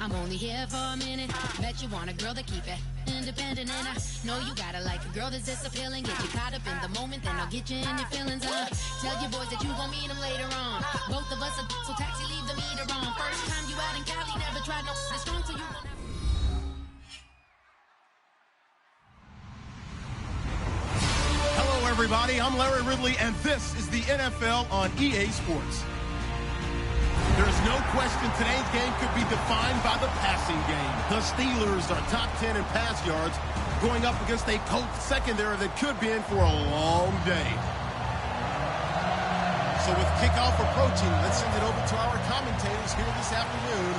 I'm only here for a minute. Bet you want a girl to keep it independent, and I know you gotta like a girl that's this appealing. Get you caught up in the moment, then I'll get you in your feelings. Tell your boys that you gon' meet them later on. Both of us are so taxi, leave the meter on. First time you out in Cali, never tried no this strong, so you gon' have. Hello, everybody. I'm Larry Ridley, and this is the NFL on EA Sports. There is no question today's game could be defined by the passing game. The Steelers are top 10 in pass yards, going up against a Colts secondary that could be in for a long day. So with kickoff approaching, let's send it over to our commentators here this afternoon,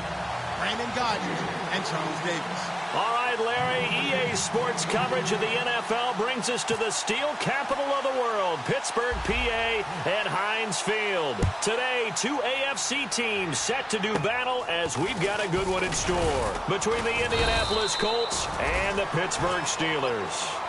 Brandon Guyton and Charles Davis. All right, Larry, EA Sports coverage of the NFL brings us to the steel capital of the world, Pittsburgh, PA, and Heinz Field. Today, two AFC teams set to do battle as we've got a good one in store between the Indianapolis Colts and the Pittsburgh Steelers.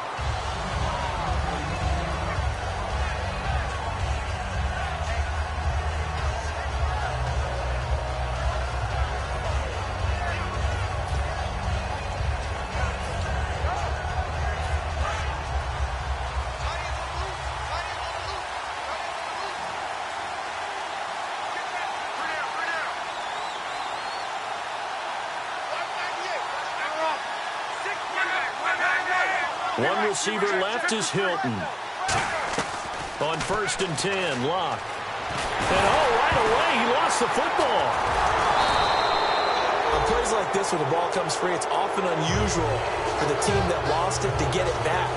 One receiver left is Hilton. On 1st and 10, Locke. And right away, he lost the football. On plays like this where the ball comes free, it's often unusual for the team that lost it to get it back.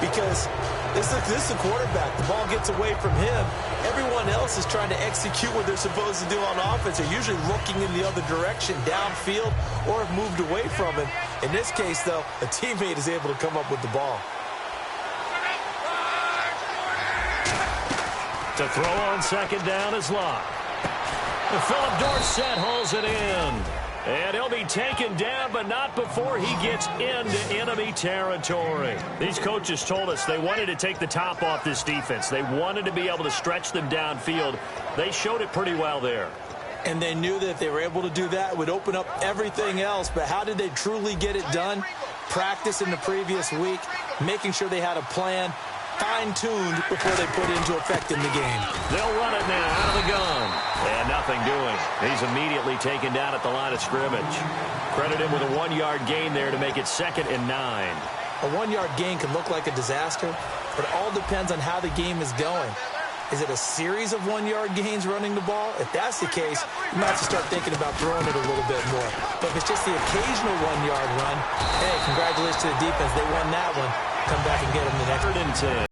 Because this is the quarterback. The ball gets away from him. Everyone else is trying to execute what they're supposed to do on offense. They're usually looking in the other direction, downfield, or have moved away from him. In this case, though, a teammate is able to come up with the ball. To throw on 2nd down is Locke. Philip Dorsett hauls it in. And he'll be taken down, but not before he gets into enemy territory. These coaches told us they wanted to take the top off this defense. They wanted to be able to stretch them downfield. They showed it pretty well there. And they knew that if they were able to do that, it would open up everything else. But how did they truly get it done? Practice in the previous week, making sure they had a plan, fine-tuned before they put it into effect in the game. They'll run it now out of the gun. And nothing doing. He's immediately taken down at the line of scrimmage. Credit him with a 1-yard gain there to make it 2nd and 9. A 1-yard gain can look like a disaster, but it all depends on how the game is going. Is it a series of 1-yard gains running the ball? If that's the case, you might have to start thinking about throwing it a little bit more. But if it's just the occasional 1-yard run, hey, congratulations to the defense. They won that one. Come back and get them the next 3rd and 10.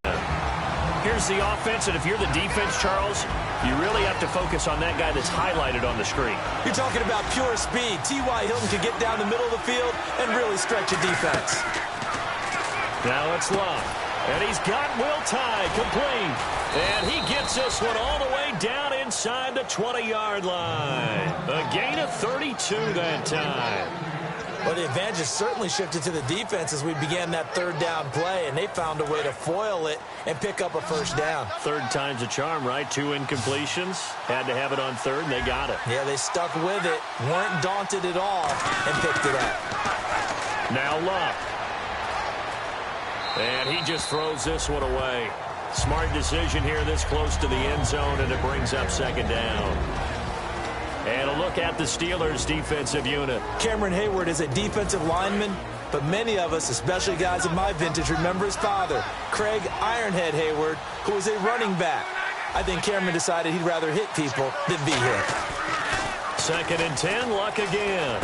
Here's the offense, and if you're the defense, Charles, you really have to focus on that guy that's highlighted on the screen. You're talking about pure speed. T.Y. Hilton can get down the middle of the field and really stretch a defense. Now it's Locke. And he's got Will Tye complete. And he gets this one all the way down inside the 20-yard line. A gain of 32 that time. Well, the advantage has certainly shifted to the defense as we began that 3rd down play, and they found a way to foil it and pick up a 1st down. 3rd time's a charm, right? 2 incompletions. Had to have it on 3rd, and they got it. Yeah, they stuck with it, weren't daunted at all, and picked it up. Now Locke. And he just throws this one away. Smart decision here this close to the end zone, and it brings up 2nd down. And a look at the Steelers' defensive unit. Cameron Hayward is a defensive lineman, but many of us, especially guys of my vintage, remember his father, Craig Ironhead Hayward, who was a running back. I think Cameron decided he'd rather hit people than be hit. 2nd and 10, Luck again.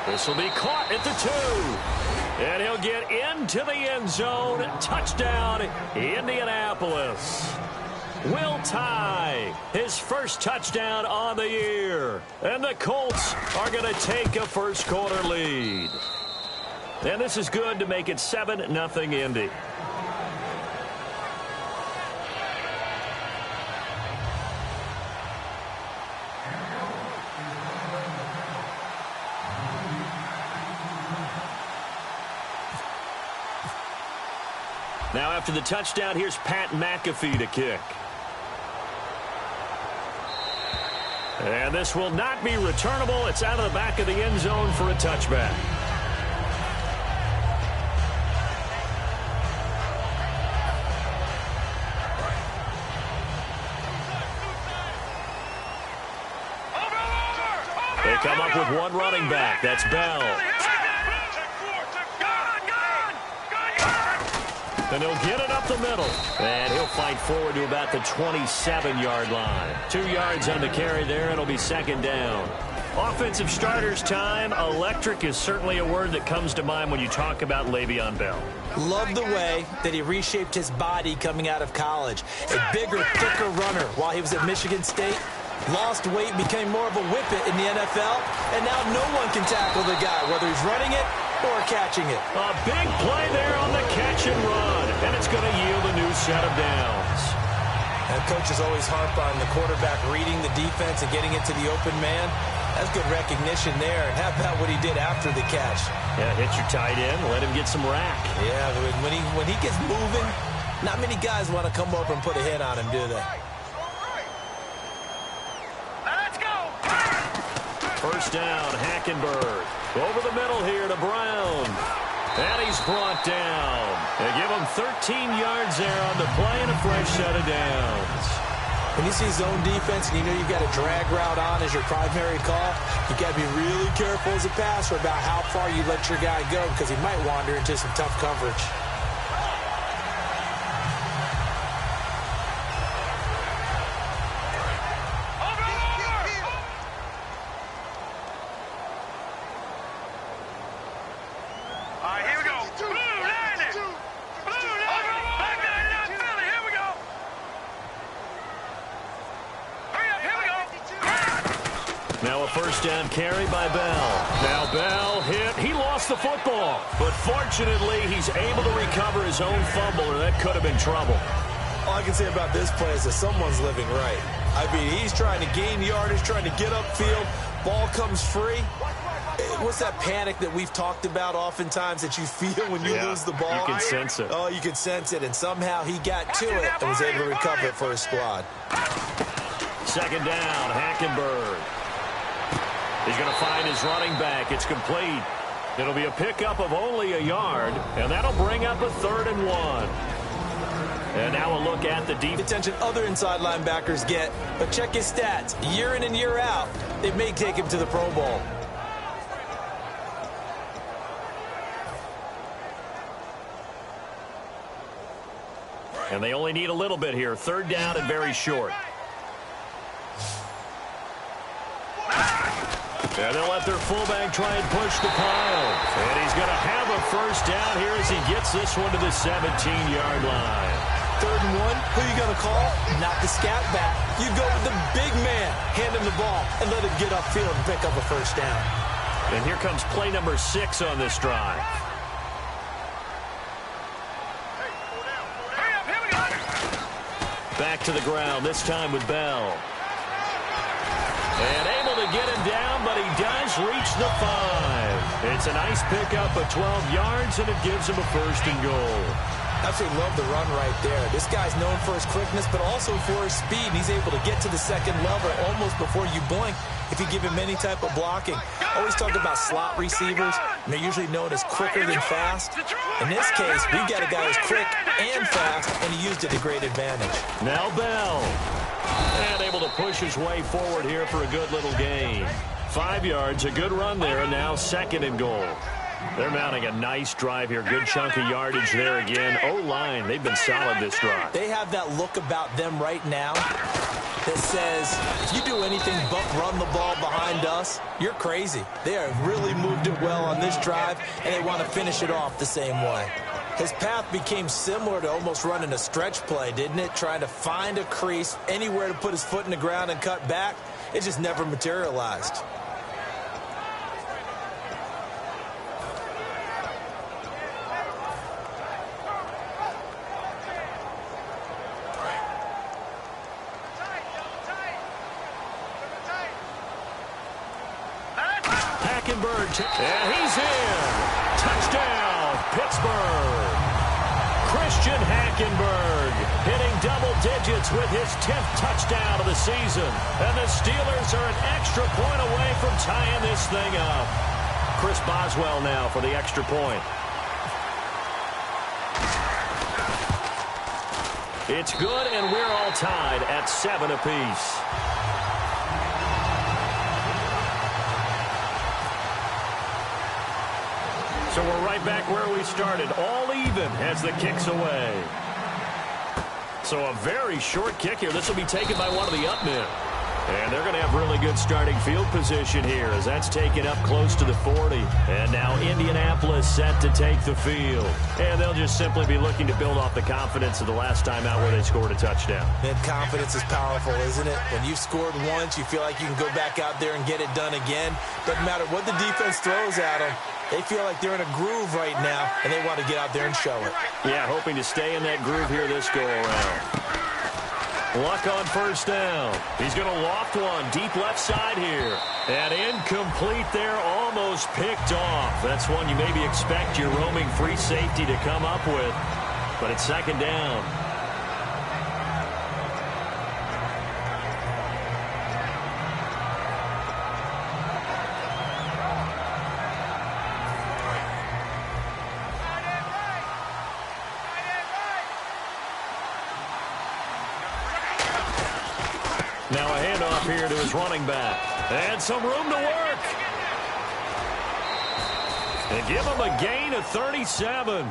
This will be caught at the 2. And he'll get into the end zone. Touchdown, Indianapolis. Will Tye, his first touchdown on the year. And the Colts are going to take a first-quarter lead. And this is good to make it 7-0 Indy. Now after the touchdown, here's Pat McAfee to kick. And this will not be returnable. It's out of the back of the end zone for a touchback. They come up with one running back. That's Bell. And he'll get it up the middle. And he'll fight forward to about the 27-yard line. 2 yards on the carry there. It'll be second down. Offensive starters time. Electric is certainly a word that comes to mind when you talk about Le'Veon Bell. Love the way that he reshaped his body coming out of college. A bigger, thicker runner while he was at Michigan State. Lost weight, became more of a whippet in the NFL, and now no one can tackle the guy, whether he's running it or catching it. A big play there on the catch and run, and it's going to yield a new set of downs. And coaches always harp on the quarterback reading the defense and getting it to the open man. That's good recognition there. And how about what he did after the catch? Yeah, hit your tight end, let him get some rack. Yeah, when he gets moving, not many guys want to come over and put a hit on him, do they? First down, Hackenberg. Over the middle here to Brown. And he's brought down. They give him 13 yards there on the play and a fresh set of downs. When you see zone defense and you know you've got a drag route on as your primary call, you got to be really careful as a passer about how far you let your guy go because he might wander into some tough coverage. Now a first down carry by Bell. Now Bell hit. He lost the football. But fortunately, he's able to recover his own fumble, or that could have been trouble. All I can say about this play is that someone's living right. I mean, he's trying to gain yardage, trying to get upfield. Ball comes free. What's that panic that we've talked about oftentimes that you feel when you lose the ball? You can sense it. Oh, you can sense it. And somehow he got to it and was able to recover it for his squad. Second down, Hackenberg. He's going to find his running back. It's complete. It'll be a pickup of only a yard, and that'll bring up a 3rd and 1. And now a look at the deep attention other inside linebackers get, but check his stats. Year in and year out, they may take him to the Pro Bowl. And they only need a little bit here. 3rd down and very short. And they'll let their fullback try and push the pile. And he's going to have a first down here as he gets this one to the 17-yard line. 3rd and 1, who you going to call? Not the scat back. You go with the big man, hand him the ball, and let him get upfield and pick up a first down. And here comes play number 6 on this drive. Back to the ground, this time with Bell. And able to get him down, but he does reach the 5. It's a nice pickup of 12 yards, and it gives him a 1st and goal. Absolutely love the run right there. This guy's known for his quickness, but also for his speed. He's able to get to the second level almost before you blink if you give him any type of blocking. Always talk about slot receivers, and they're usually known as quicker than fast. In this case, we've got a guy who's quick and fast, and he used it to great advantage. Now Bell. And able to push his way forward here for a good little gain. 5 yards, a good run there, and now 2nd and goal. They're mounting a nice drive here. Good chunk of yardage there again. O-line, they've been solid this drive. They have that look about them right now that says, if you do anything but run the ball behind us, you're crazy. They have really moved it well on this drive, and they want to finish it off the same way. His path became similar to almost running a stretch play, didn't it? Trying to find a crease, anywhere to put his foot in the ground and cut back. It just never materialized. Hackenberg, and he's in. Touchdown, Pittsburgh. Chris Christian Hackenberg hitting double digits with his 10th touchdown of the season. And the Steelers are an extra point away from tying this thing up. Chris Boswell now for the extra point. It's good, and we're all tied at 7 apiece. So we're right back where we started, all even as the kick's away. So a very short kick here. This will be taken by one of the up men. And they're going to have really good starting field position here as that's taken up close to the 40. And now Indianapolis set to take the field. And they'll just simply be looking to build off the confidence of the last time out where they scored a touchdown. And confidence is powerful, isn't it? When you've scored once, you feel like you can go back out there and get it done again. Doesn't matter what the defense throws at them. They feel like they're in a groove right now, and they want to get out there and show it. Yeah, hoping to stay in that groove here this go-around. Luck on first down. He's going to loft one deep left side here. And incomplete there, almost picked off. That's one you maybe expect your roaming free safety to come up with. But it's second down. Now a handoff here to his running back. And some room to work. And give him a gain of 37.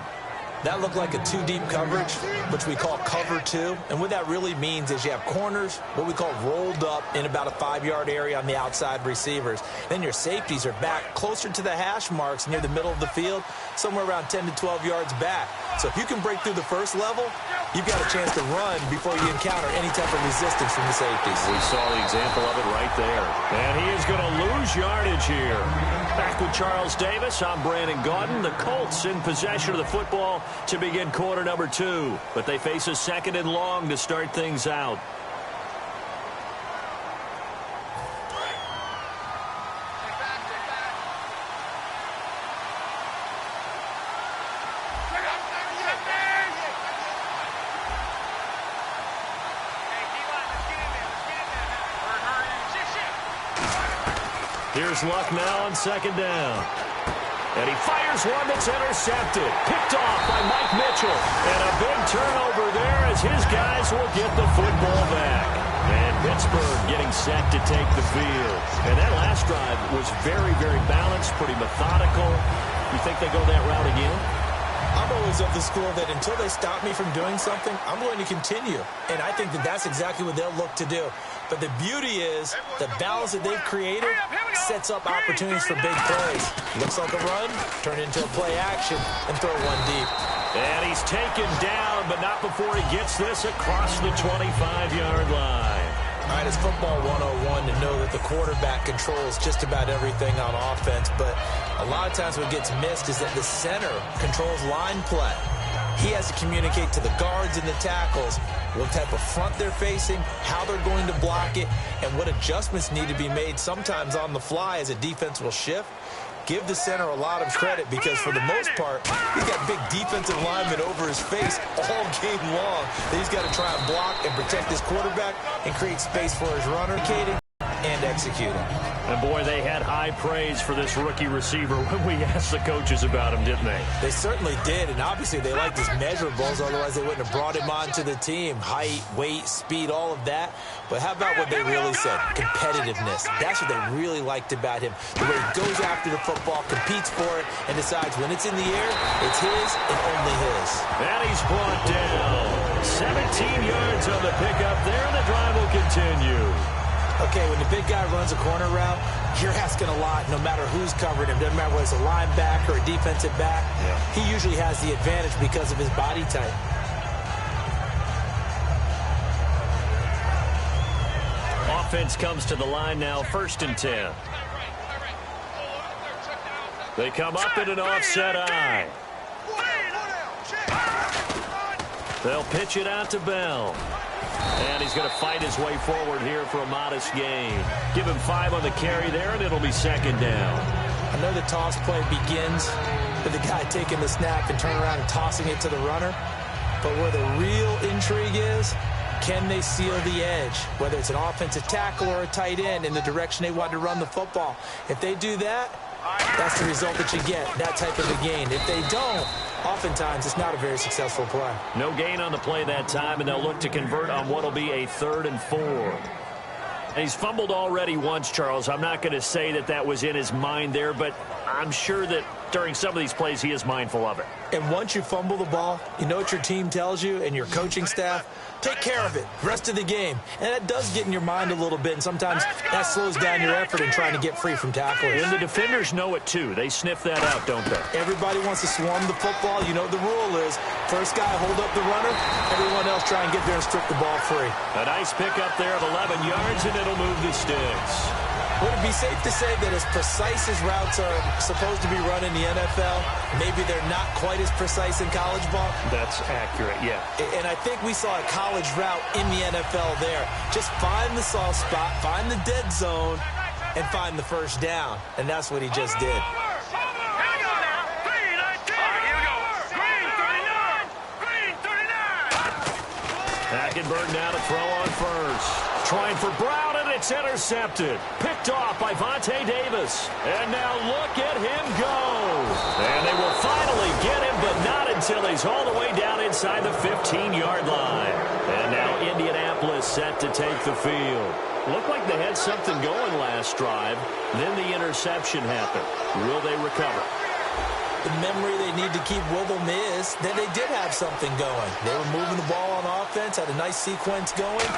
That looked like a two-deep coverage, which we call cover two. And what that really means is you have corners, what we call rolled up in about a 5-yard area on the outside receivers. Then your safeties are back closer to the hash marks near the middle of the field, somewhere around 10 to 12 yards back. So if you can break through the first level, you've got a chance to run before you encounter any type of resistance from the safeties. We saw the example of it right there. And he is going to lose yardage here. Back with Charles Davis, I'm Brandon Gaudin. The Colts in possession of the football to begin quarter number 2. But they face a second and long to start things out. Here's Luck now on second down. And he fires one that's intercepted. Picked off by Mike Mitchell. And a big turnover there as his guys will get the football back. And Pittsburgh getting set to take the field. And that last drive was very, very balanced, pretty methodical. You think they go that route again? I'm always of the school that until they stop me from doing something, I'm going to continue. And I think that that's exactly what they'll look to do. But the beauty is the balance that they've created sets up opportunities for big plays. Looks like a run, turn into a play action, and throw one deep. And he's taken down, but not before he gets this across the 25-yard line. All right, it's football 101 to know that the quarterback controls just about everything on offense. But a lot of times what gets missed is that the center controls line play. He has to communicate to the guards and the tackles what type of front they're facing, how they're going to block it, and what adjustments need to be made sometimes on the fly as a defense will shift. Give the center a lot of credit because for the most part, he's got big defensive linemen over his face all game long. That he's got to try and block and protect his quarterback and create space for his runner, Katie, and executing. And boy, they had high praise for this rookie receiver when we asked the coaches about him, didn't they? They certainly did, and obviously they liked his measurables, otherwise they wouldn't have brought him onto the team. Height, weight, speed, all of that. But how about what they really said? Competitiveness. That's what they really liked about him. The way he goes after the football, competes for it, and decides when it's in the air, it's his and only his. And he's brought down. 17 yards on the pickup there, and the drive will continue. Okay, when the big guy runs a corner route, you're asking a lot no matter who's covering him. Doesn't matter whether it's a linebacker or a defensive back. Yeah. He usually has the advantage because of his body type. Offense comes to the line now, 1st and 10. They come up in an offset eye. They'll pitch it out to Bell. And he's going to fight his way forward here for a modest gain. Give him 5 on the carry there, and it'll be second down. I know the toss play begins with the guy taking the snap and turning around and tossing it to the runner. But where the real intrigue is, can they seal the edge, whether it's an offensive tackle or a tight end in the direction they want to run the football? If they do that, that's the result that you get, that type of a gain. If they don't, oftentimes it's not a very successful play. No gain on the play that time, and they'll look to convert on what will be a 3rd and 4. And he's fumbled already once, Charles. I'm not going to say that that was in his mind there, but I'm sure that during some of these plays he is mindful of it. And once you fumble the ball, you know what your team tells you and your coaching staff? Take care of it, rest of the game. And that does get in your mind a little bit, and sometimes that slows down your effort in trying to get free from tacklers. And the defenders know it too. They sniff that out, don't they? Everybody wants to swarm the football. You know what the rule is. First guy hold up the runner, everyone else try and get there and strip the ball free. A nice pickup there of 11 yards, and it'll move the sticks. Would it be safe to say that as precise as routes are supposed to be run in the NFL, maybe they're not quite as precise in college ball? That's accurate, yeah. And I think we saw a college route in the NFL there. Just find the soft spot, find the dead zone, and find the first down. And that's what he just did. Hackenberg now to throw on first. Trying for Brown, and it's intercepted. Picked off by Vontae Davis. And now look at him go. And they will finally get him, but not until he's all the way down inside the 15-yard line. And now Indianapolis set to take the field. Looked like they had something going last drive. Then the interception happened. Will they recover? The memory they need to keep with them is that they did have something going. They were moving the ball on offense, had a nice sequence going.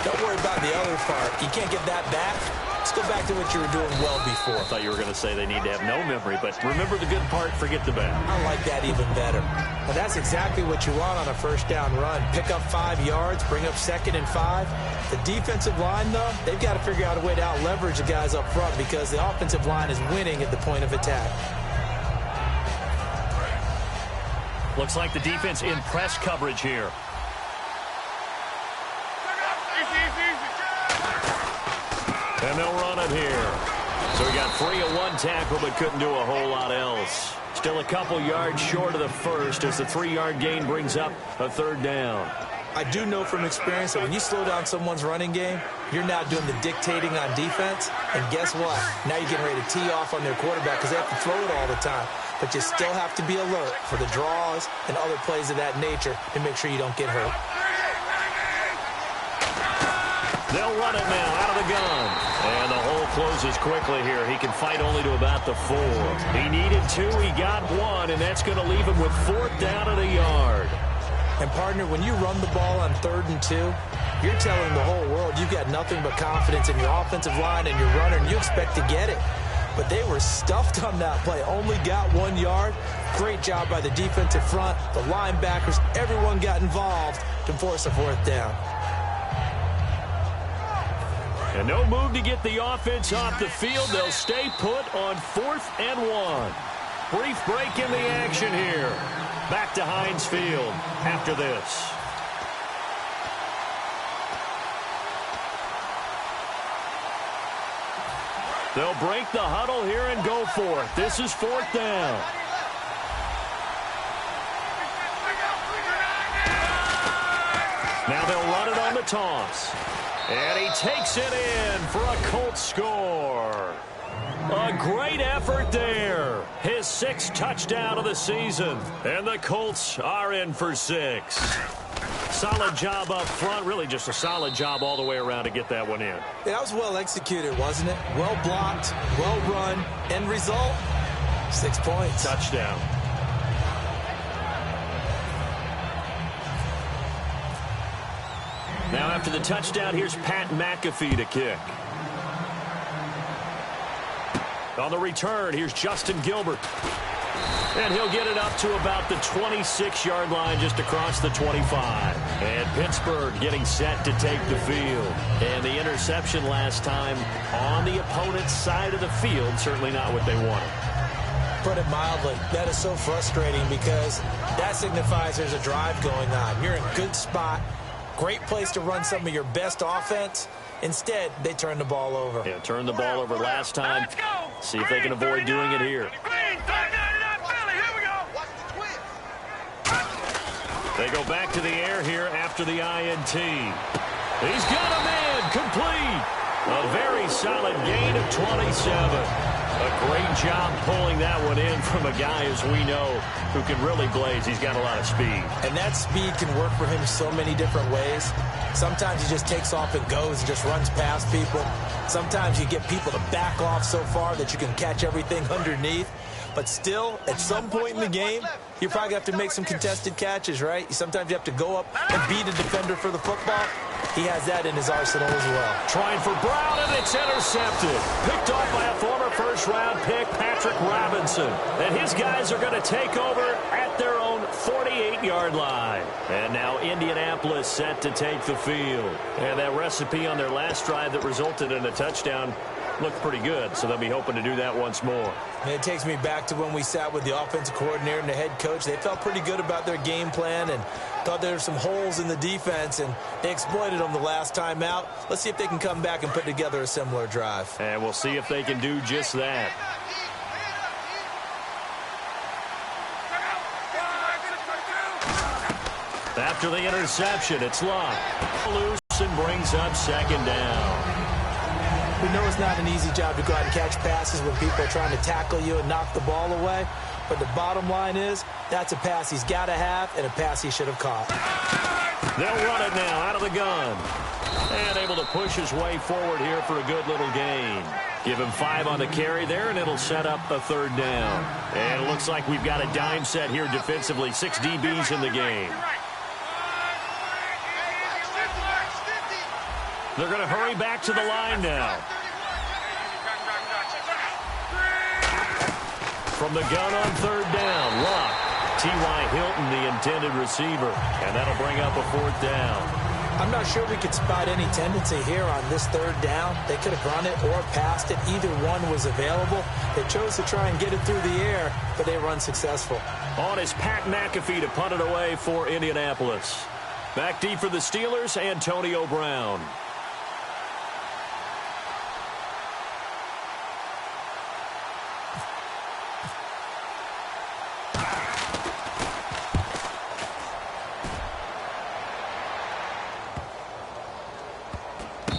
Don't worry about the other part. You can't get that back. Let's go back to what you were doing well before. I thought you were going to say they need to have no memory, but remember the good part, forget the bad. I like that even better. Well, that's exactly what you want on a first down run. Pick up 5 yards, bring up 2nd and 5. The defensive line, though, they've got to figure out a way to out-leverage the guys up front because the offensive line is winning at the point of attack. Looks like the defense in press coverage here. And they'll run it here. So he got free of one tackle but couldn't do a whole lot else. Still a couple yards short of the first as the 3-yard gain brings up a 3rd down. I do know from experience that when you slow down someone's running game, you're now doing the dictating on defense. And guess what? Now you're getting ready to tee off on their quarterback because they have to throw it all the time. But you still have to be alert for the draws and other plays of that nature to make sure you don't get hurt. They'll run it now out of the gun. And the hole closes quickly here. He can fight only to about the 4. He needed 2. He got 1, and that's going to leave him with 4th down at a yard. And, partner, when you run the ball on 3rd and 2, you're telling the whole world you've got nothing but confidence in your offensive line and your runner, and you expect to get it. But they were stuffed on that play. Only got 1 yard. Great job by the defensive front, the linebackers. Everyone got involved to force a 4th down. And no move to get the offense off the field. They'll stay put on 4th and 1. Brief break in the action here. Back to Heinz Field after this. They'll break the huddle here and go for it. This is 4th down. Now they'll run it on the toss. And he takes it in for a Colts score. A great effort there. His 6th touchdown of the season. And the Colts are in for 6. Solid job up front. Really just a solid job all the way around to get that one in. Yeah, that was well executed, wasn't it? Well blocked, well run. End result, 6 points. Touchdown. Now after the touchdown, here's Pat McAfee to kick. On the return, here's Justin Gilbert. And he'll get it up to about the 26-yard line just across the 25. And Pittsburgh getting set to take the field. And the interception last time on the opponent's side of the field, certainly not what they wanted. Put it mildly, that is so frustrating because that signifies there's a drive going on. You're in a good spot, great place to run some of your best offense. Instead, they turn the ball over. Yeah, turned the ball over last time. See if they can avoid doing it here. They go back to the air here after the INT. He's got him in, complete. A very solid gain of 27. A great job pulling that one in from a guy, as we know, who can really blaze. He's got a lot of speed. And that speed can work for him so many different ways. Sometimes he just takes off and goes and just runs past people. Sometimes you get people to back off so far that you can catch everything underneath. But still, at some point in the game, you probably have to make some contested catches, right? Sometimes you have to go up and beat a defender for the football. He has that in his arsenal as well. Trying for Brown, and it's intercepted. Picked off by a former first-round pick, Patrick Robinson. And his guys are going to take over at their own 48-yard line. And now Indianapolis set to take the field. And that recipe on their last drive that resulted in a touchdown looked pretty good, so they'll be hoping to do that once more. And it takes me back to when we sat with the offensive coordinator and the head coach. They felt pretty good about their game plan and thought there were some holes in the defense, and they exploited them the last time out. Let's see if they can come back and put together a similar drive. And we'll see if they can do just that. After the interception, it's Locke. Loose and brings up second down. We know it's not an easy job to go out and catch passes when people are trying to tackle you and knock the ball away. But the bottom line is, that's a pass he's got to have and a pass he should have caught. They'll run it now out of the gun. And able to push his way forward here for a good little gain. Give him 5 on the carry there, and it'll set up a third down. And it looks like we've got a dime set here defensively. 6 DBs in the game. They're going to hurry back to the line now. From the gun on third down, Locke. T.Y. Hilton, the intended receiver. And that'll bring up a fourth down. I'm not sure we could spot any tendency here on this third down. They could have run it or passed it. Either one was available. They chose to try and get it through the air, but they were unsuccessful. On is Pat McAfee to punt it away for Indianapolis. Back deep for the Steelers, Antonio Brown.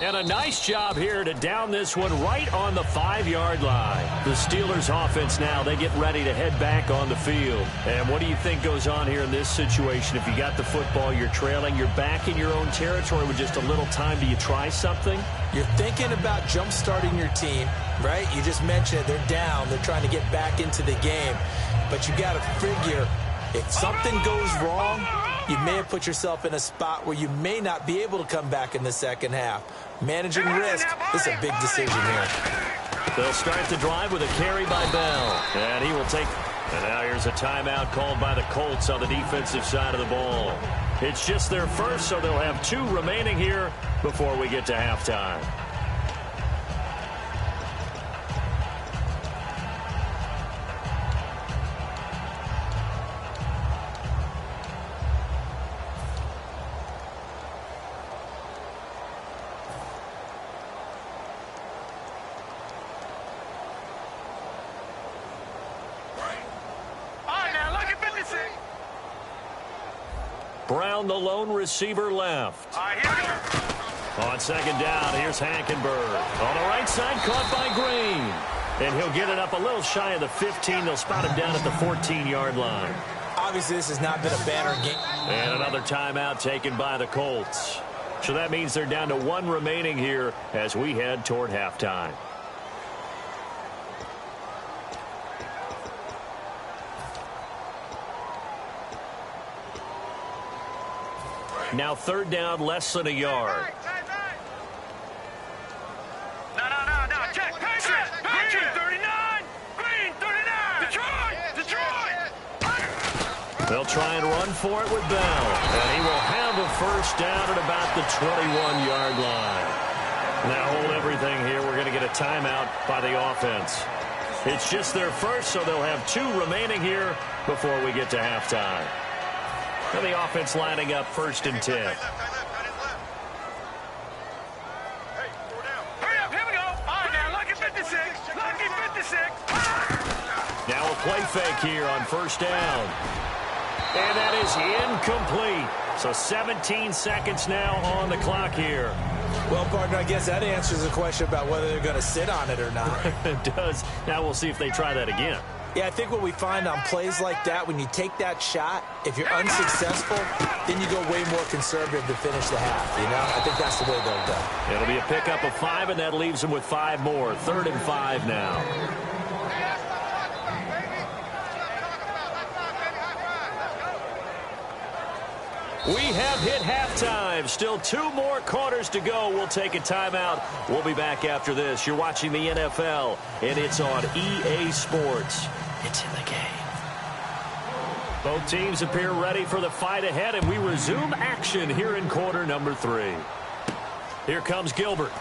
And a nice job here to down this one right on the 5-yard line. The Steelers offense now, they get ready to head back on the field. And what do you think goes on here in this situation? If you got the football, you're trailing, you're back in your own territory with just a little time. Do you try something? You're thinking about jump-starting your team, right? You just mentioned it. They're down. They're trying to get back into the game. But you got to figure, if something goes wrong, you may have put yourself in a spot where you may not be able to come back in the second half. Managing risk is a big decision here. They'll start the drive with a carry by Bell. And he will take. And now here's a timeout called by the Colts on the defensive side of the ball. It's just their first, so they'll have 2 remaining here before we get to halftime. Brown, the lone receiver, left. On second down, here's Hackenberg. On the right side, caught by Green. And he'll get it up a little shy of the 15. They'll spot him down at the 14-yard line. Obviously, this has not been a banner game. And another timeout taken by the Colts. So that means they're down to 1 remaining here as we head toward halftime. Now third down, less than a yard. No. Check. Green 39. Green 39. Detroit. They'll try and run for it with Bell. And he will have a first down at about the 21-yard line. Now hold everything here. We're going to get a timeout by the offense. It's just their first, so they'll have 2 remaining here before we get to halftime. And the offense lining up 1st and 10. Hurry up, here we go. All right, now, Lucky 56. Now a play fake here on 1st down. And that is incomplete. So 17 seconds now on the clock here. Well, partner, I guess that answers the question about whether they're going to sit on it or not. It does. Now we'll see if they try that again. Yeah, I think what we find on plays like that, when you take that shot, if you're unsuccessful, then you go way more conservative to finish the half, you know? I think that's the way they'll go. It'll be a pickup of 5, and that leaves them with 5 more. 3rd and 5 now. We have hit halftime. Still 2 more quarters to go. We'll take a timeout. We'll be back after this. You're watching the NFL, and it's on EA Sports. It's in the game. Both teams appear ready for the fight ahead, and we resume action here in quarter number 3. Here comes Gilbert.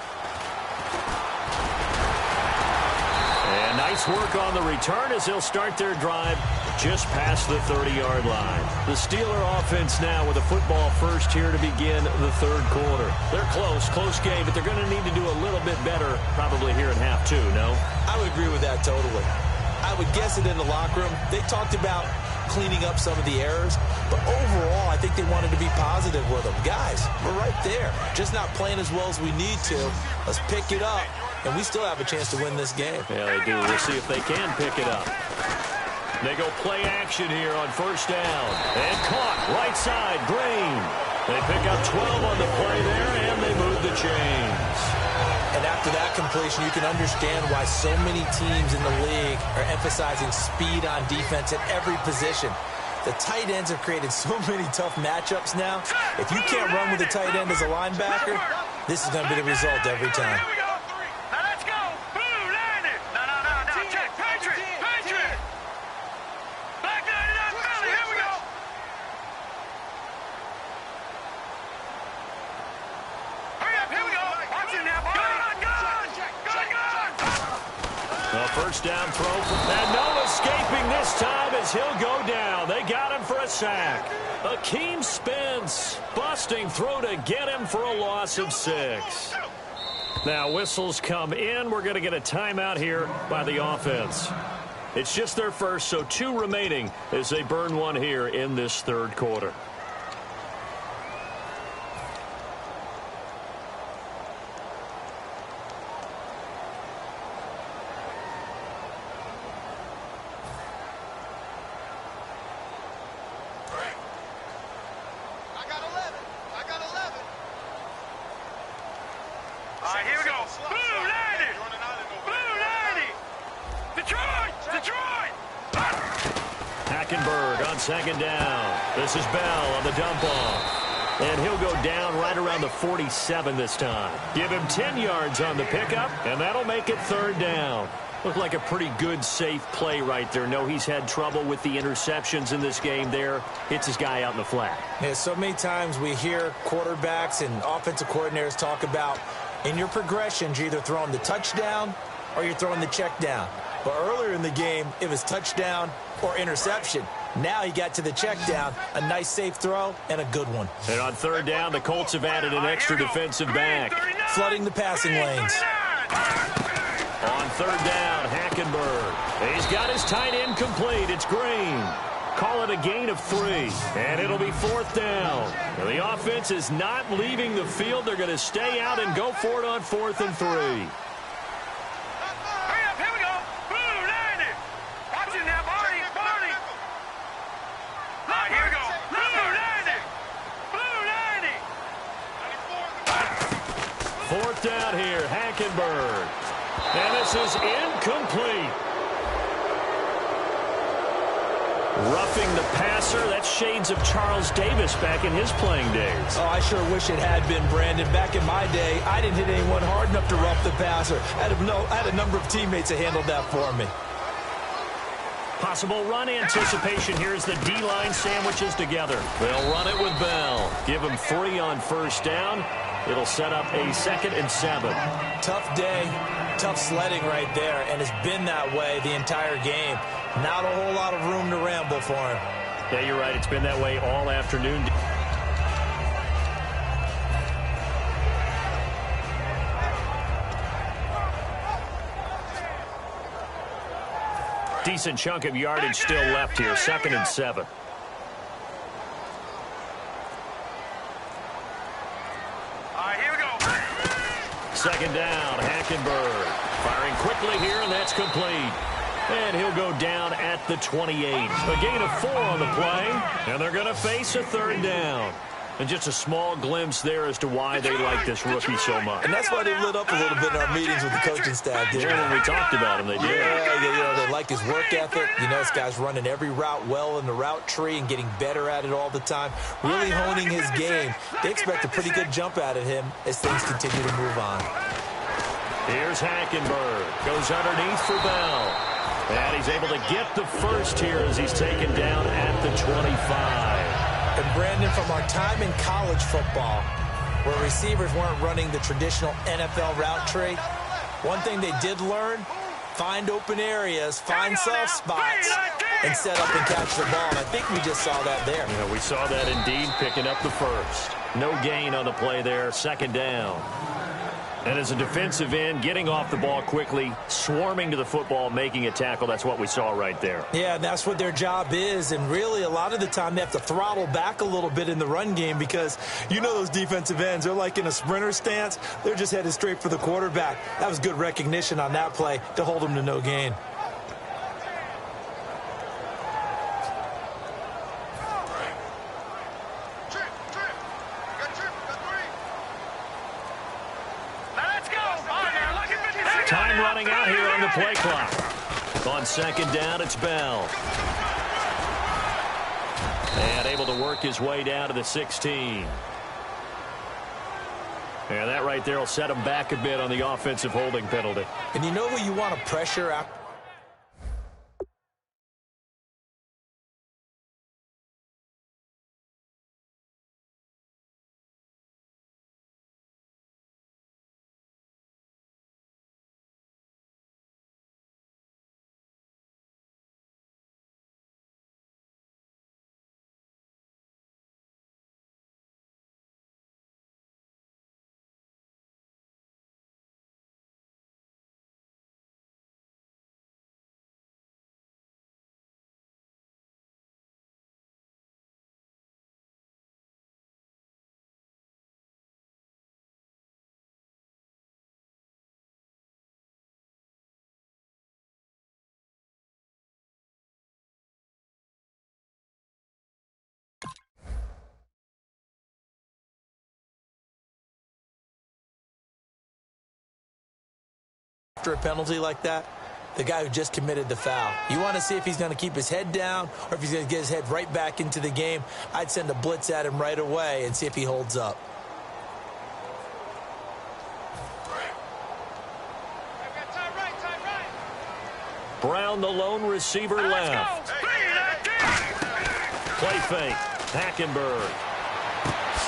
And nice work on the return as they'll start their drive just past the 30-yard line. The Steeler offense now with a football first here to begin the 3rd quarter. They're close game, but they're going to need to do a little bit better probably here in half 2, no? I would agree with that totally. I would guess it in the locker room. They talked about cleaning up some of the errors, but overall, I think they wanted to be positive with them. Guys, we're right there. Just not playing as well as we need to. Let's pick it up, and we still have a chance to win this game. Yeah, they do. We'll see if they can pick it up. They go play action here on 1st down. And caught right side, Green. They pick up 12 on the play there, and they move the chains. And after that completion, you can understand why so many teams in the league are emphasizing speed on defense at every position. The tight ends have created so many tough matchups now. If you can't run with a tight end as a linebacker, this is going to be the result every time. First down throw, and no escaping this time as he'll go down. They got him for a sack. Akeem Spence busting through to get him for a loss of 6. Now whistles come in. We're going to get a timeout here by the offense. It's just their first, so 2 remaining as they burn 1 here in this 3rd quarter. Second down. This is Bell on the dump off. And he'll go down right around the 47 this time. Give him 10 yards on the pickup, and that'll make it 3rd down. Looked like a pretty good, safe play right there. No, he's had trouble with the interceptions in this game there. Hits his guy out in the flat. Yeah, so many times we hear quarterbacks and offensive coordinators talk about in your progressions, you're either throwing the touchdown or you're throwing the check down. But earlier in the game, it was touchdown or interception. Now he got to the check down, a nice safe throw, and a good one. And on 3rd down, the Colts have added an extra defensive back. Flooding the passing lanes. On 3rd down, Hackenberg. He's got his tight end complete. It's Green. Call it a gain of 3. And it'll be 4th down. Now, the offense is not leaving the field. They're going to stay out and go for it on 4th and 3. Down here, Hackenberg. And this is incomplete. Roughing the passer. That's shades of Charles Davis back in his playing days. Oh, I sure wish it had been, Brandon. Back in my day, I didn't hit anyone hard enough to rough the passer. I had a number of teammates that handled that for me. Possible run anticipation here as the D-line sandwiches together. They'll run it with Bell. Give him 3 on 1st down. It'll set up a 2nd and 7. Tough day, tough sledding right there, and it's been that way the entire game. Not a whole lot of room to ramble for him. Yeah, you're right. It's been that way all afternoon. Decent chunk of yardage still left here. 2nd and 7. second down. Hackenberg firing quickly here, and that's complete. And he'll go down at the 28. A gain of 4 on the play, and they're going to face a third down. And just a small glimpse there as to why they like this rookie so much. And that's why they lit up a little bit in our meetings with the coaching staff. Yeah, when we talked about him, they did. Yeah, they like his work ethic. You know, this guy's running every route well in the route tree and getting better at it all the time, really honing his game. They expect a pretty good jump out of him as things continue to move on. Here's Hackenberg. Goes underneath for Bell. And he's able to get the first here as he's taken down at the 25. And Brandon, from our time in college football, where receivers weren't running the traditional NFL route tree, one thing they did learn, find open areas, find soft spots, and set up and catch the ball. And I think we just saw that there. Yeah, we saw that indeed, picking up the first. No gain on the play there, second down. And as a defensive end, getting off the ball quickly, swarming to the football, making a tackle, that's what we saw right there. Yeah, and that's what their job is. And really, a lot of the time, they have to throttle back a little bit in the run game because you know those defensive ends, they're like in a sprinter stance. They're just headed straight for the quarterback. That was good recognition on that play to hold them to no gain. Time running out here on the play clock. On second down, it's Bell. And able to work his way down to the 16. And that right there will set him back a bit on the offensive holding penalty. And you know who you want to pressure out? After a penalty like that, the guy who just committed the foul. You want to see if he's going to keep his head down or if he's going to get his head right back into the game. I'd send a blitz at him right away and see if he holds up. Brown, the lone receiver, left. Play fake. Hackenberg.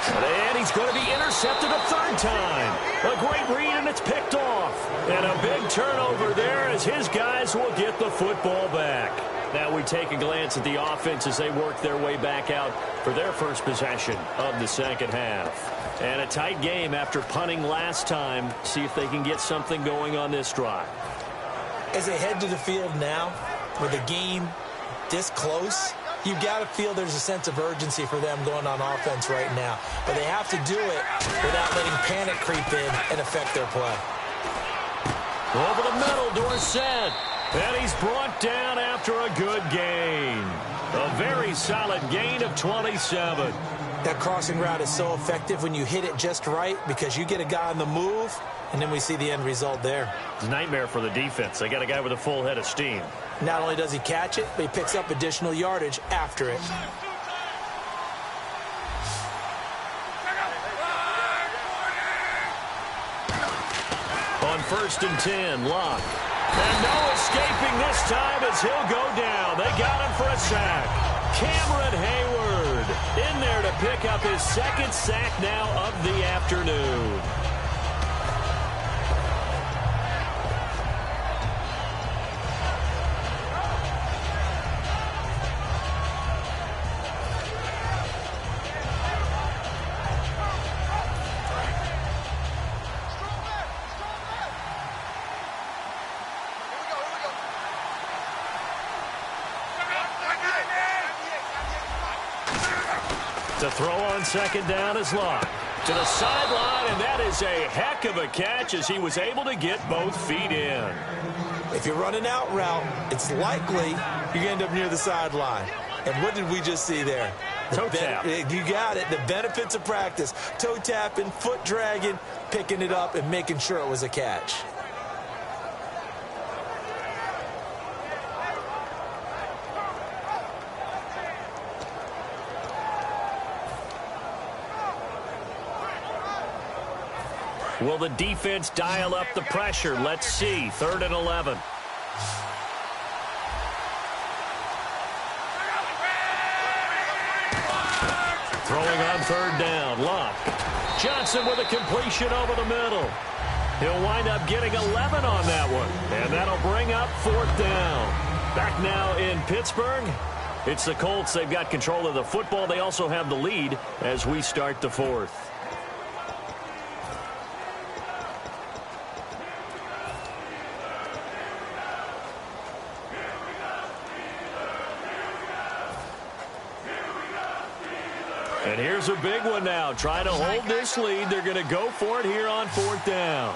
And he's going to be intercepted a third time. A great read, and it's picked off. And a big turnover there as his guys will get the football back. Now we take a glance at the offense as they work their way back out for their first possession of the second half. And a tight game after punting last time. See if they can get something going on this drive. As they head to the field now, with the game this close, you've got to feel there's a sense of urgency for them going on offense right now. But they have to do it without letting panic creep in and affect their play. Over the middle, Dorsett. And he's brought down after a good gain. A very solid gain of 27. That crossing route is so effective when you hit it just right because you get a guy on the move, and then we see the end result there. It's a nightmare for the defense. They got a guy with a full head of steam. Not only does he catch it, but he picks up additional yardage after it. On 1st and 10, Locke. And no escaping this time as he'll go down. They got him for a sack. Cameron Hayward in there to pick up his second sack now of the afternoon. To throw on second down is Locke. To the sideline, and that is a heck of a catch as he was able to get both feet in. If you're running out route, it's likely you end up near the sideline. And what did we just see there? Toe tap. You got it. The benefits of practice. Toe tapping, foot dragging, picking it up, and making sure it was a catch. Will the defense dial up the pressure? Let's see. 3rd and 11. Throwing on 3rd down. Luck. Johnson with a completion over the middle. He'll wind up getting 11 on that one. And that'll bring up 4th down. Back now in Pittsburgh. It's the Colts. They've got control of the football. They also have the lead as we start the 4th. And here's a big one now. Trying to hold this lead. They're going to go for it here on 4th down.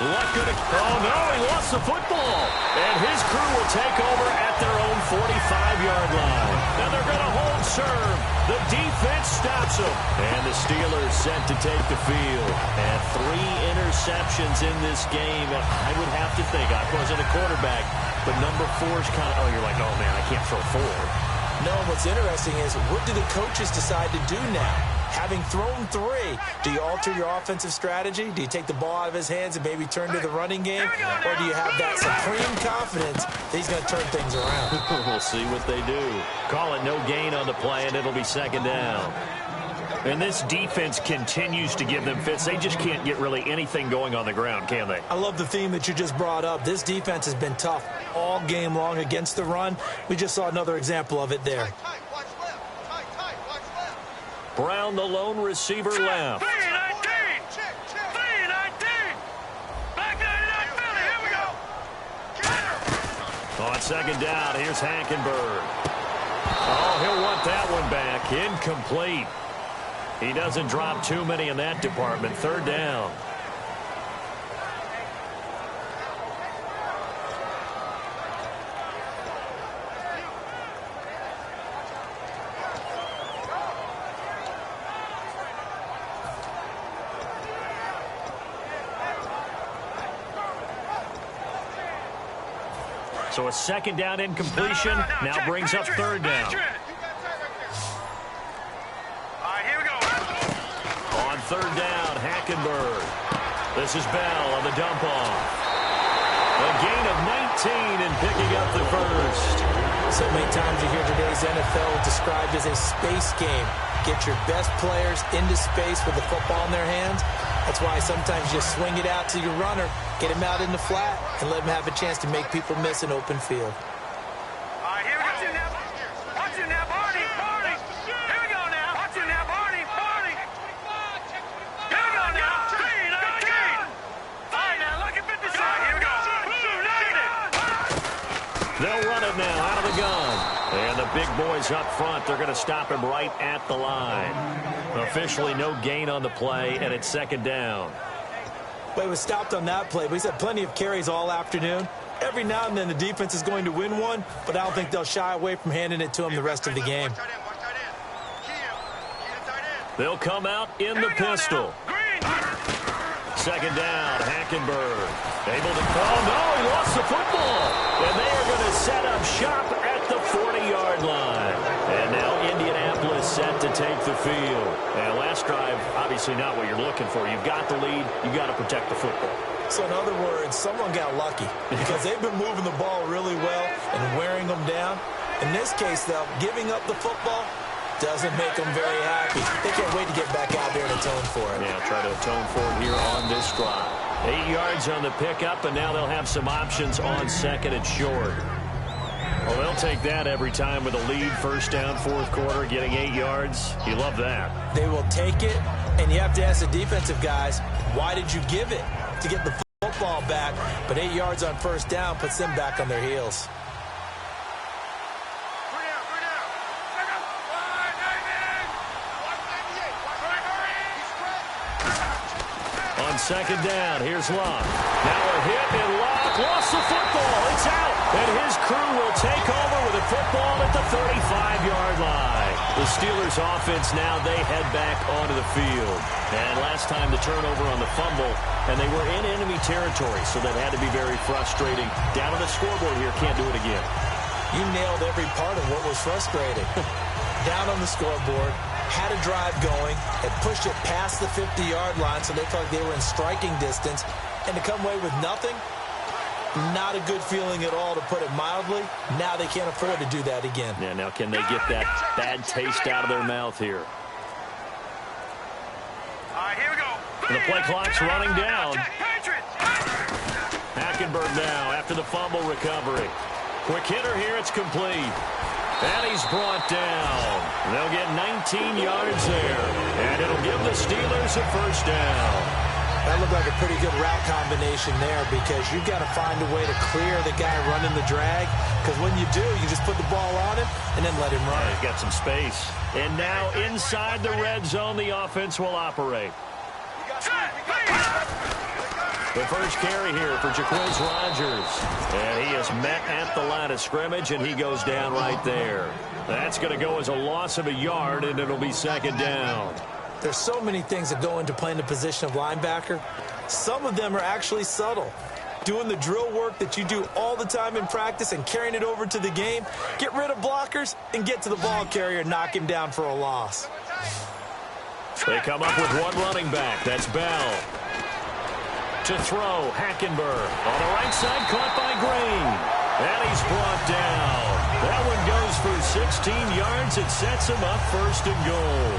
Oh, no, he lost the football. And his crew will take over at their own 45-yard line. Now they're going to hold serve. The defense stops them. And the Steelers set to take the field. And 3 interceptions in this game. I would have to think. I wasn't a quarterback. But number 4 is kind of, you're like, oh, man, I can't throw 4. No, what's interesting is what do the coaches decide to do now? Having thrown 3, do you alter your offensive strategy? Do you take the ball out of his hands and maybe turn to the running game? Or do you have that supreme confidence that he's going to turn things around? We'll see what they do. Call it no gain on the play, and it'll be 2nd down. And this defense continues to give them fits. They just can't get really anything going on the ground, can they? I love the theme that you just brought up. This defense has been tough all game long against the run. We just saw another example of it there. Brown, the lone receiver, left. 3-19. 3-19. Back 99 Philly. Here we go. On 2nd down, here's Hackenberg. Oh, he'll want that one back. Incomplete. He doesn't drop too many in that department. 3rd down. So a 2nd down incompletion now brings up 3rd down. On 3rd down, Hackenberg. This is Bell on the dump off. A gain of 19 and picking up the 1st. So many times you hear today's NFL described as a space game. Get your best players into space with the football in their hands. That's why sometimes you swing it out to your runner, get him out in the flat, and let him have a chance to make people miss an open field. All right, here we go. Watch it now, Barney. Barney. Here we go now. Watch it now, Barney. Barney. Here we go now. 3-19. Fine now, look at 56. Here we go. They'll run it now out of the gun. And the big boys up front, they're going to stop him right at the line. Officially no gain on the play, and it's 2nd down. But it was stopped on that play. But he's had plenty of carries all afternoon. Every now and then the defense is going to win one, but I don't think they'll shy away from handing it to him the rest of the game. They'll come out in the pistol. 2nd down, Hackenberg. Able to call. No, he lost the football. And they are going to set up shop at the 40-yard line. And now Indianapolis set to take the field. And last drive, obviously not what you're looking for. You've got the lead. You've got to protect the football. So in other words, someone got lucky because they've been moving the ball really well and wearing them down. In this case, though, giving up the football doesn't make them very happy. They can't wait to get back out there and atone for it. Yeah, try to atone for it here on this drive. 8 yards on the pickup, and now they'll have some options on 2nd and short. Well, they'll take that every time with a lead. 1st down, 4th quarter, getting 8 yards. You love that. They will take it, and you have to ask the defensive guys, why did you give it? To get the football back, but 8 yards on 1st down puts them back on their heels. on second down. Here's Luck. Now a hit and Luck lost the football. It's out. And his crew will take over with the football at the 35-yard line. The Steelers offense now, they head back onto the field. And last time the turnover on the fumble, and they were in enemy territory, so that had to be very frustrating. Down on the scoreboard here, can't do it again. You nailed every part of what was frustrating. Down on the scoreboard, had a drive going, had pushed it past the 50-yard line, so they felt like they were in striking distance, and to come away with nothing, not a good feeling at all, to put it mildly. Now they can't afford to do that again. Yeah, now can they get that bad taste out of their mouth here? All right, here we go. And the play clock's running down. Hackenberg now after the fumble recovery. Quick hitter here, it's complete. And he's brought down. They'll get 19 yards there. And it'll give the Steelers a first down. That looked like a pretty good route combination there, because you've got to find a way to clear the guy running the drag, because when you do, you just put the ball on him and then let him run. Yeah, he's got some space. And now inside the red zone, the offense will operate. The first carry here for Jacquizz Rodgers. And he is met at the line of scrimmage, and he goes down right there. That's going to go as a loss of a yard, and it'll be second down. There's so many things that go into playing the position of linebacker. Some of them are actually subtle. Doing the drill work that you do all the time in practice and carrying it over to the game. Get rid of blockers and get to the ball carrier and knock him down for a loss. They come up with one running back. That's Bell. To throw, Hackenberg. On the right side, caught by Green. And he's brought down. That one goes for 16 yards. It sets him up first and goal.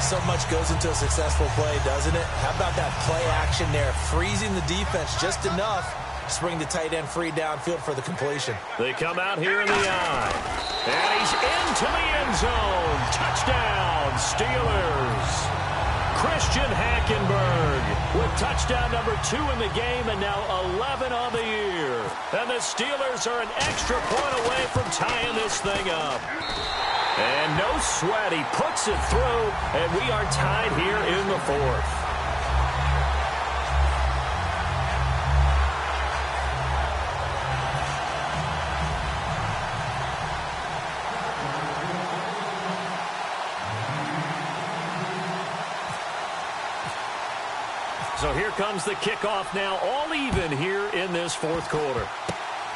So much goes into a successful play, doesn't it? How about that play action there? Freezing the defense just enough to bring the tight end free downfield for the completion. They come out here in the eye. And he's into the end zone. Touchdown, Steelers. Christian Hackenberg with touchdown number 2 in the game, and now 11 on the year. And the Steelers are an extra point away from tying this thing up. And no sweat, he puts it through, and we are tied here in the fourth. So here comes the kickoff now, all even here in this fourth quarter.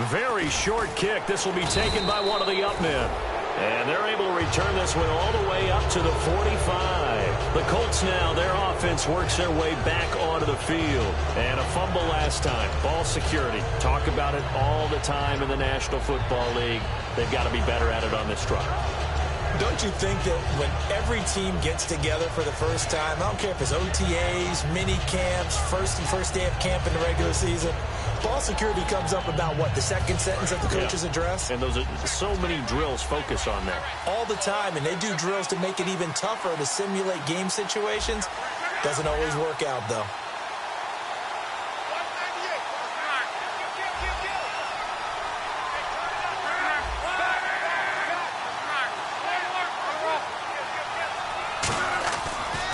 Very short kick. This will be taken by one of the up men. And they're able to return this one all the way up to the 45. The Colts now, their offense works their way back onto the field. And a fumble last time. Ball security. Talk about it all the time in the National Football League. They've got to be better at it on this drive. Don't you think that when every team gets together for the first time, I don't care if it's OTAs, mini camps, first day of camp in the regular season, ball security comes up about what, the second sentence of the coach's address? And those are so many drills focus on that. All the time, and they do drills to make it even tougher to simulate game situations. Doesn't always work out, though.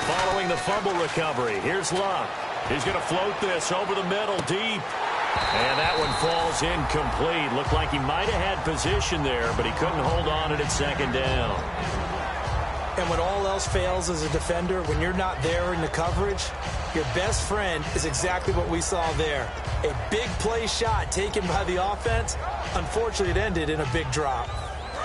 Following the fumble recovery, here's Luck. He's going to float this over the middle deep. And that one falls incomplete. Looked like he might have had position there, but he couldn't hold on it at second down. And when all else fails as a defender, when you're not there in the coverage, your best friend is exactly what we saw there. A big play shot taken by the offense. Unfortunately, it ended in a big drop.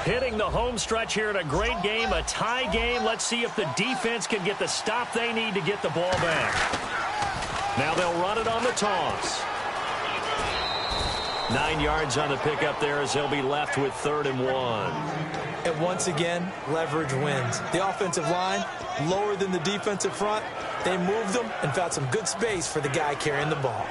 Hitting the home stretch here in a great game, a tie game. Let's see if the defense can get the stop they need to get the ball back. Now they'll run it on the toss. 9 yards on the pickup there as they'll be left with 3rd and 1. And once again, leverage wins. The offensive line, lower than the defensive front. They moved them and found some good space for the guy carrying the ball.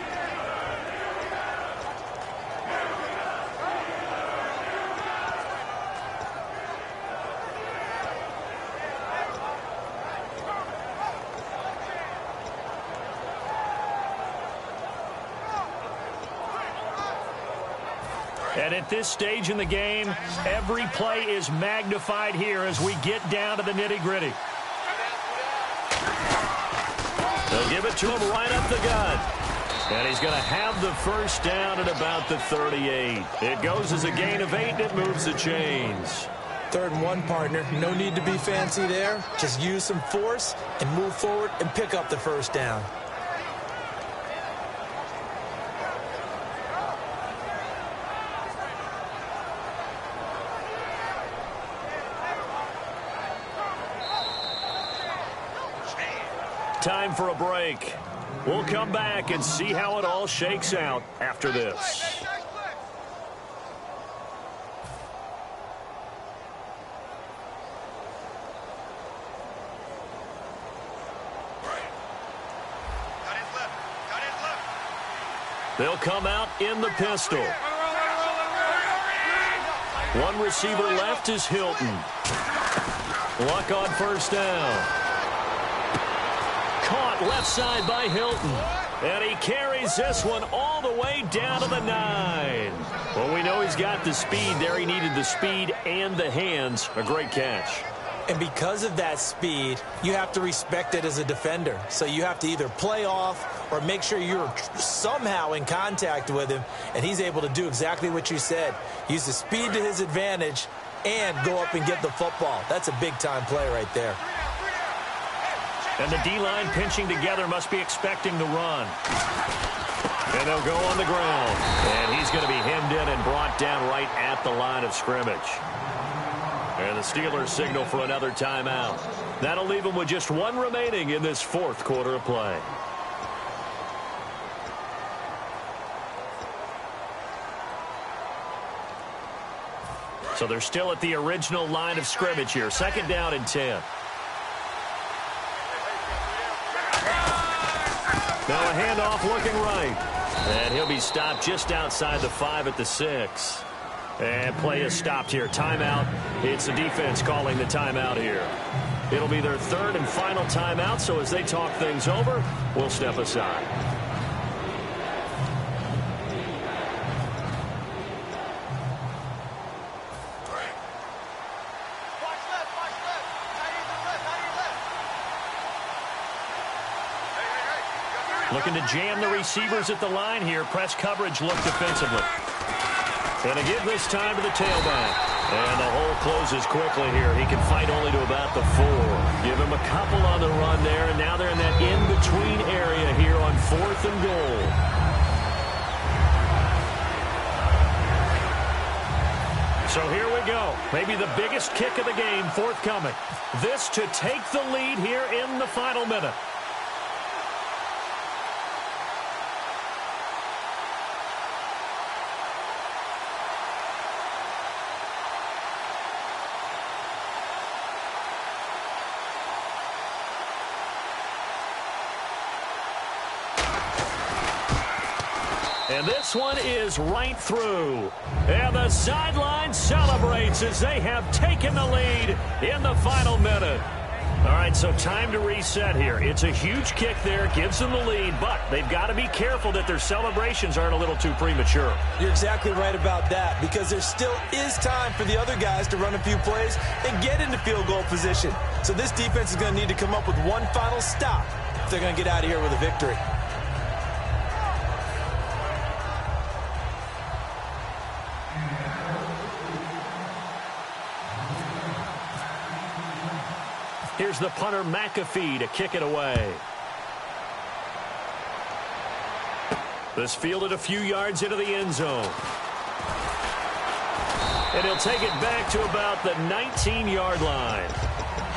And at this stage in the game, every play is magnified here as we get down to the nitty-gritty. They'll give it to him right up the gut. And he's going to have the first down at about the 38. It goes as a gain of 8, and it moves the chains. 3rd and 1, partner. No need to be fancy there. Just use some force and move forward and pick up the first down. Time for a break. We'll come back and see how it all shakes out after this. They'll come out in the pistol. One receiver left is Hilton. Luck on first down. Caught left side by Hilton. And he carries this one all the way down to the 9. Well, we know he's got the speed there. He needed the speed and the hands. A great catch. And because of that speed, you have to respect it as a defender. So you have to either play off or make sure you're somehow in contact with him. And he's able to do exactly what you said. Use the speed to his advantage and go up and get the football. That's a big-time play right there. And the D-line pinching together must be expecting the run. And they'll go on the ground. And he's going to be hemmed in and brought down right at the line of scrimmage. And the Steelers signal for another timeout. That'll leave them with just 1 remaining in this 4th quarter of play. So they're still at the original line of scrimmage here. 2nd down and 10. Now a handoff looking right. And he'll be stopped just outside the 5 at the 6. And play is stopped here. Timeout. It's the defense calling the timeout here. It'll be their 3rd and final timeout, so as they talk things over, we'll step aside. Looking to jam the receivers at the line here. Press coverage look defensively. And to give this time to the tailback. And the hole closes quickly here. He can fight only to about the 4. Give him a couple on the run there. And now they're in that in-between area here on 4th and goal. So here we go. Maybe the biggest kick of the game forthcoming. This to take the lead here in the final minute. And this one is right through. And the sideline celebrates as they have taken the lead in the final minute. All right, so time to reset here. It's a huge kick there, gives them the lead, but they've got to be careful that their celebrations aren't a little too premature. You're exactly right about that, because there still is time for the other guys to run a few plays and get into field goal position. So this defense is going to need to come up with one final stop if they're going to get out of here with a victory. Here's the punter, McAfee, to kick it away. This fielded a few yards into the end zone. And he'll take it back to about the 19-yard line.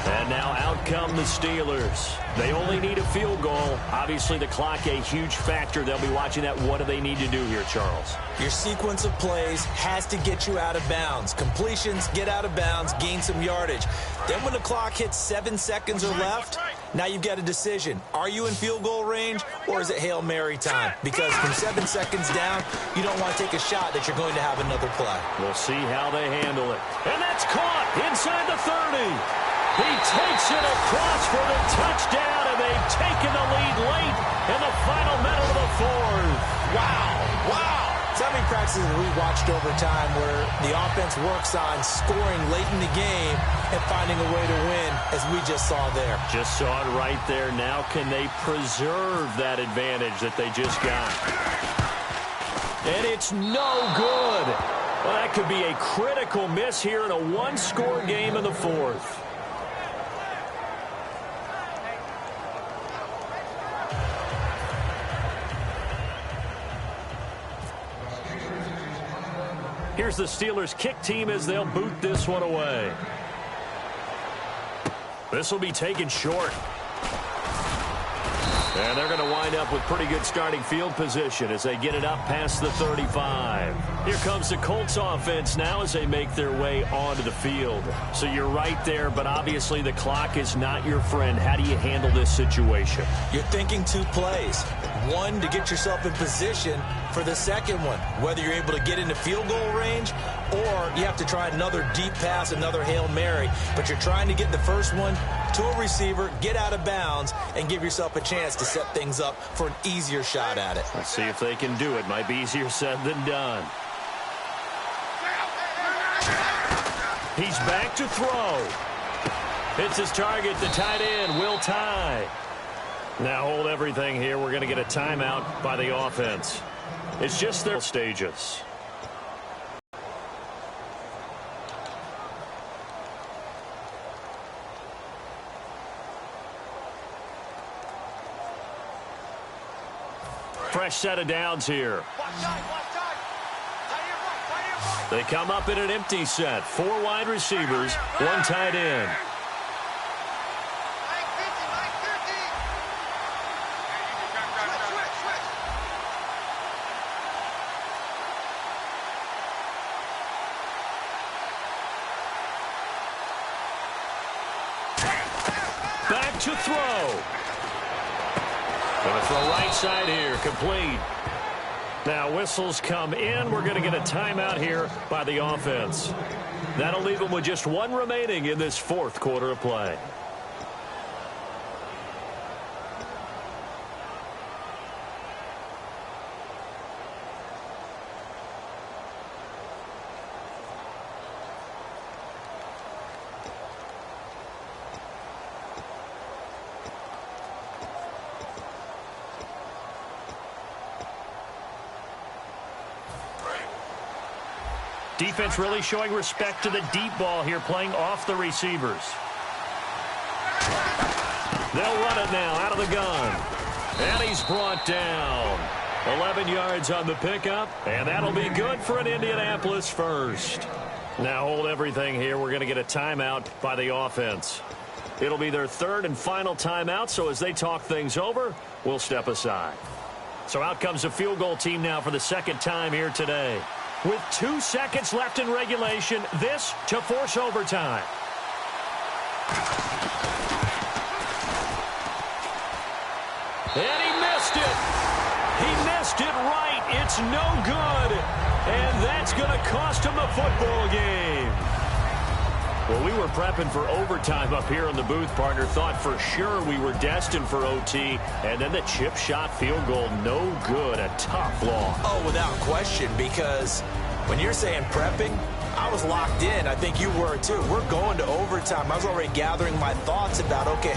And now out come the Steelers. They only need a field goal. Obviously, the clock a huge factor. They'll be watching that. What do they need to do here, Charles? Your sequence of plays has to get you out of bounds. Completions, get out of bounds, gain some yardage. Then when the clock hits 7 seconds or left, now you've got a decision. Are you in field goal range, or is it Hail Mary time? Because from 7 seconds down, you don't want to take a shot that you're going to have another play. We'll see how they handle it. And that's caught inside the 30. He takes it across for the touchdown, and they've taken the lead late in the final minute of the 4th. Wow, wow. So how many practices have we watched over time where the offense works on scoring late in the game and finding a way to win, as we just saw there? Just saw it right there. Now can they preserve that advantage that they just got? And it's no good. Well, that could be a critical miss here in a one-score game in the fourth. Here's the Steelers' kick team as they'll boot this one away. This will be taken short. And they're going to wind up with pretty good starting field position as they get it up past the 35. Here comes the Colts offense now as they make their way onto the field. So you're right there, but obviously the clock is not your friend. How do you handle this situation? You're thinking two plays. One, to get yourself in position for the second one, whether you're able to get into field goal range or you have to try another deep pass, another Hail Mary. But you're trying to get the first one to a receiver, get out of bounds, and give yourself a chance to set things up for an easier shot at it. Let's see if they can do it. Might be easier said than done. He's back to throw. Hits his target, the tight end, Will Tye. Now hold everything here. We're going to get a timeout by the offense. It's just their stages. Fresh set of downs here. They come up in an empty set. 4 wide receivers, 1 tight end. Back to throw. Going to throw right side here, complete. Now whistles come in. We're going to get a timeout here by the offense. That'll leave them with just 1 remaining in this fourth quarter of play. Defense really showing respect to the deep ball here, playing off the receivers. They'll run it now out of the gun. And he's brought down. 11 yards on the pickup, and that'll be good for an Indianapolis first. Now hold everything here. We're going to get a timeout by the offense. It'll be their 3rd and final timeout, so as they talk things over, we'll step aside. So out comes the field goal team now for the 2nd time here today. With 2 seconds left in regulation, this to force overtime. And he missed it. He missed it right. It's no good. And that's going to cost him the football game. Well, we were prepping for overtime up here in the booth, partner. Thought for sure we were destined for OT. And then the chip shot field goal, no good. A tough loss. Oh, without question, because when you're saying prepping, I was locked in. I think you were too. We're going to overtime. I was already gathering my thoughts about, okay,